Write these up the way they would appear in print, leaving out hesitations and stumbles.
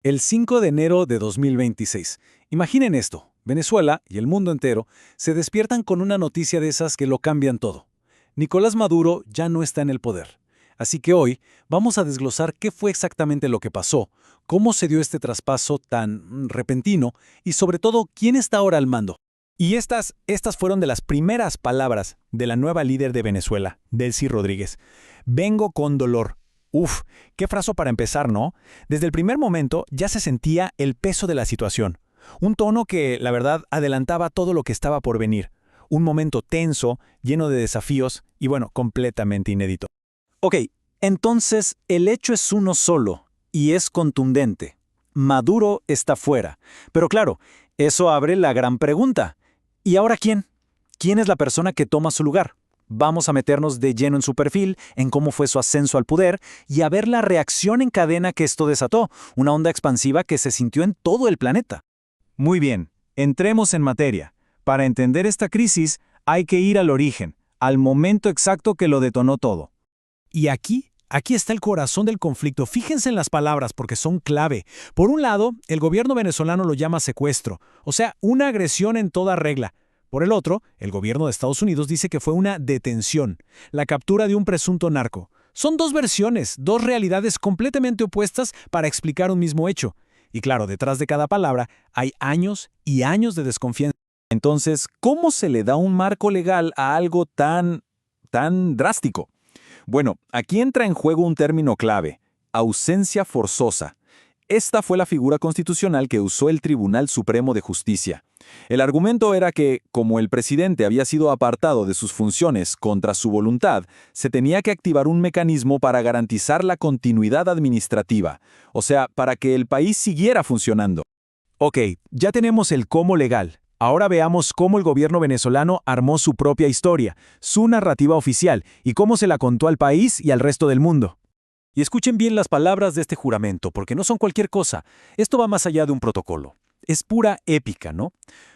El 5 de enero de 2026. Imaginen esto, Venezuela y el mundo entero se despiertan con una noticia de esas que lo cambian todo. Nicolás Maduro ya no está en el poder. Así que hoy vamos a desglosar qué fue exactamente lo que pasó, cómo se dio este traspaso tan repentino y sobre todo quién está ahora al mando. Y estas fueron de las primeras palabras de la nueva líder de Venezuela, Delcy Rodríguez. Vengo con dolor. Uf, qué frase para empezar, ¿no? Desde el primer momento ya se sentía el peso de la situación. Un tono que, la verdad, adelantaba todo lo que estaba por venir. Un momento tenso, lleno de desafíos y, bueno, completamente inédito. Ok, entonces el hecho es uno solo y es contundente. Maduro está fuera. Pero claro, eso abre la gran pregunta. ¿Y ahora quién? ¿Quién es la persona que toma su lugar? Vamos a meternos de lleno en su perfil, en cómo fue su ascenso al poder y a ver la reacción en cadena que esto desató, una onda expansiva que se sintió en todo el planeta. Muy bien, entremos en materia. Para entender esta crisis hay que ir al origen, al momento exacto que lo detonó todo. Y aquí está el corazón del conflicto. Fíjense en las palabras porque son clave. Por un lado, el gobierno venezolano lo llama secuestro, o sea, una agresión en toda regla. Por el otro, el gobierno de Estados Unidos dice que fue una detención, la captura de un presunto narco. Son dos versiones, dos realidades completamente opuestas para explicar un mismo hecho. Y claro, detrás de cada palabra hay años y años de desconfianza. Entonces, ¿cómo se le da un marco legal a algo tan drástico? Bueno, aquí entra en juego un término clave: ausencia forzosa. Esta fue la figura constitucional que usó el Tribunal Supremo de Justicia. El argumento era que, como el presidente había sido apartado de sus funciones contra su voluntad, se tenía que activar un mecanismo para garantizar la continuidad administrativa, o sea, para que el país siguiera funcionando. Ok, ya tenemos el cómo legal. Ahora veamos cómo el gobierno venezolano armó su propia historia, su narrativa oficial, y cómo se la contó al país y al resto del mundo. Y escuchen bien las palabras de este juramento, porque no son cualquier cosa. Esto va más allá de un protocolo. Es pura épica, ¿no?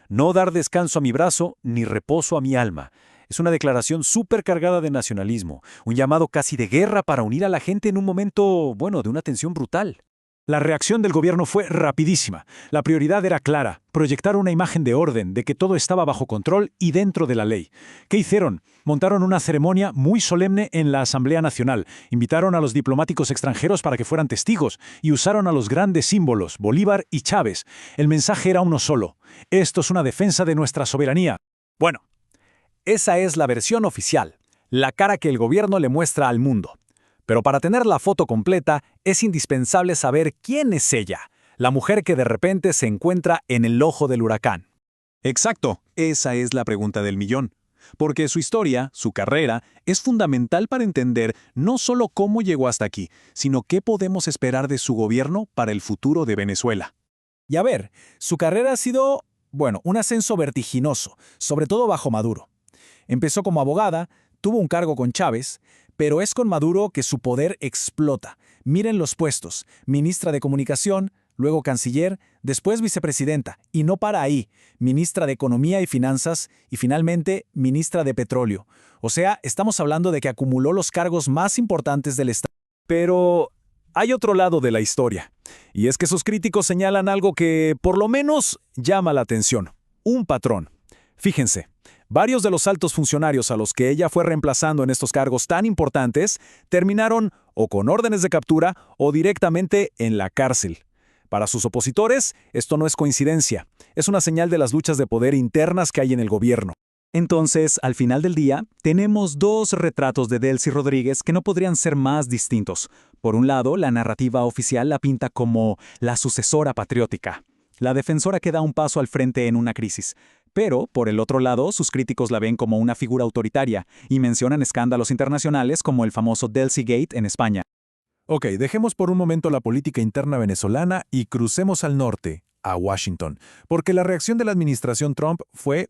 No dar descanso a mi brazo ni reposo a mi alma. Es una declaración súper cargada de nacionalismo, un llamado casi de guerra para unir a la gente en un momento, bueno, de una tensión brutal. La reacción del gobierno fue rapidísima. La prioridad era clara, proyectar una imagen de orden, de que todo estaba bajo control y dentro de la ley. ¿Qué hicieron? Montaron una ceremonia muy solemne en la Asamblea Nacional, invitaron a los diplomáticos extranjeros para que fueran testigos y usaron a los grandes símbolos, Bolívar y Chávez. El mensaje era uno solo: esto es una defensa de nuestra soberanía. Bueno, esa es la versión oficial, la cara que el gobierno le muestra al mundo. Pero para tener la foto completa, es indispensable saber quién es ella, la mujer que de repente se encuentra en el ojo del huracán. Exacto, esa es la pregunta del millón. Porque su historia, su carrera, es fundamental para entender no solo cómo llegó hasta aquí, sino qué podemos esperar de su gobierno para el futuro de Venezuela. Y a ver, su carrera ha sido, bueno, un ascenso vertiginoso, sobre todo bajo Maduro. Empezó como abogada, tuvo un cargo con Chávez, pero es con Maduro que su poder explota. Miren los puestos: ministra de Comunicación, luego canciller, después vicepresidenta, y no para ahí, ministra de Economía y Finanzas, y finalmente ministra de Petróleo. O sea, estamos hablando de que acumuló los cargos más importantes del Estado. Pero hay otro lado de la historia, y es que sus críticos señalan algo que, por lo menos, llama la atención: un patrón. Fíjense. Varios de los altos funcionarios a los que ella fue reemplazando en estos cargos tan importantes terminaron o con órdenes de captura o directamente en la cárcel. Para sus opositores, esto no es coincidencia, es una señal de las luchas de poder internas que hay en el gobierno. Entonces, al final del día, tenemos dos retratos de Delcy Rodríguez que no podrían ser más distintos. Por un lado, la narrativa oficial la pinta como la sucesora patriótica, la defensora que da un paso al frente en una crisis. Pero, por el otro lado, sus críticos la ven como una figura autoritaria y mencionan escándalos internacionales como el famoso Delcy Gate en España. Ok, dejemos por un momento la política interna venezolana y crucemos al norte, a Washington, porque la reacción de la administración Trump fue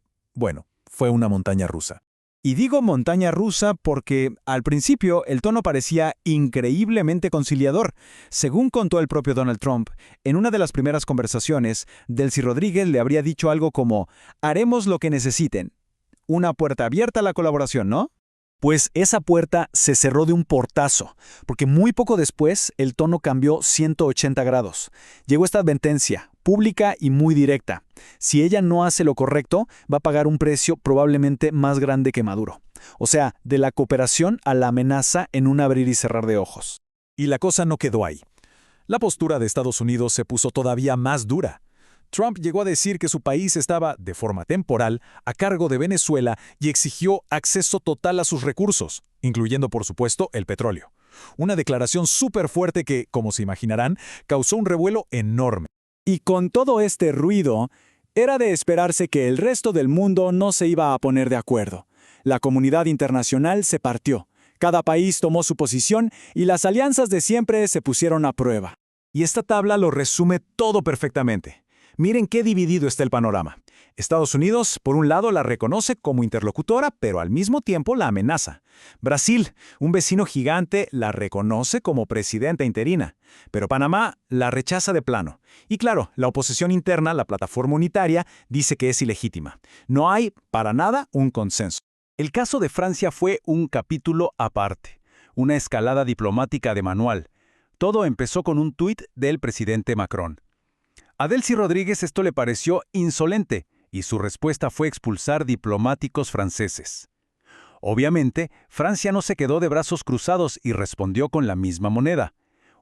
una montaña rusa. Y digo montaña rusa porque, al principio, el tono parecía increíblemente conciliador. Según contó el propio Donald Trump, en una de las primeras conversaciones, Delcy Rodríguez le habría dicho algo como: haremos lo que necesiten. Una puerta abierta a la colaboración, ¿no? Pues esa puerta se cerró de un portazo, porque muy poco después el tono cambió 180 grados. Llegó esta advertencia, pública y muy directa. Si ella no hace lo correcto, va a pagar un precio probablemente más grande que Maduro. O sea, de la cooperación a la amenaza en un abrir y cerrar de ojos. Y la cosa no quedó ahí. La postura de Estados Unidos se puso todavía más dura. Trump llegó a decir que su país estaba, de forma temporal, a cargo de Venezuela y exigió acceso total a sus recursos, incluyendo, por supuesto, el petróleo. Una declaración súper fuerte que, como se imaginarán, causó un revuelo enorme. Y con todo este ruido, era de esperarse que el resto del mundo no se iba a poner de acuerdo. La comunidad internacional se partió. Cada país tomó su posición y las alianzas de siempre se pusieron a prueba. Y esta tabla lo resume todo perfectamente. Miren qué dividido está el panorama. Estados Unidos, por un lado, la reconoce como interlocutora, pero al mismo tiempo la amenaza. Brasil, un vecino gigante, la reconoce como presidenta interina, pero Panamá la rechaza de plano. Y claro, la oposición interna, la plataforma unitaria, dice que es ilegítima. No hay, para nada, un consenso. El caso de Francia fue un capítulo aparte, una escalada diplomática de manual. Todo empezó con un tuit del presidente Macron. A Delcy Rodríguez esto le pareció insolente y su respuesta fue expulsar diplomáticos franceses. Obviamente, Francia no se quedó de brazos cruzados y respondió con la misma moneda.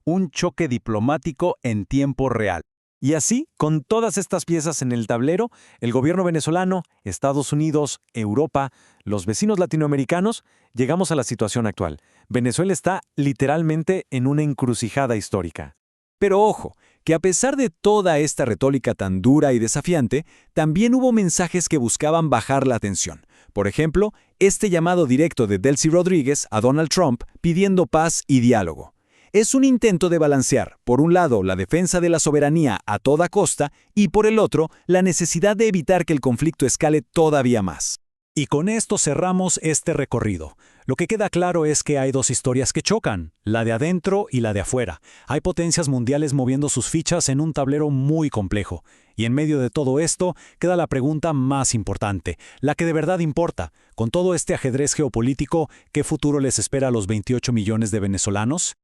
Un choque diplomático en tiempo real. Y así, con todas estas piezas en el tablero, el gobierno venezolano, Estados Unidos, Europa, los vecinos latinoamericanos, llegamos a la situación actual. Venezuela está literalmente en una encrucijada histórica. Pero ojo, que a pesar de toda esta retórica tan dura y desafiante, también hubo mensajes que buscaban bajar la tensión. Por ejemplo, este llamado directo de Delcy Rodríguez a Donald Trump pidiendo paz y diálogo. Es un intento de balancear, por un lado, la defensa de la soberanía a toda costa y por el otro, la necesidad de evitar que el conflicto escale todavía más. Y con esto cerramos este recorrido. Lo que queda claro es que hay dos historias que chocan, la de adentro y la de afuera. Hay potencias mundiales moviendo sus fichas en un tablero muy complejo. Y en medio de todo esto queda la pregunta más importante, la que de verdad importa. Con todo este ajedrez geopolítico, ¿qué futuro les espera a los 28 millones de venezolanos?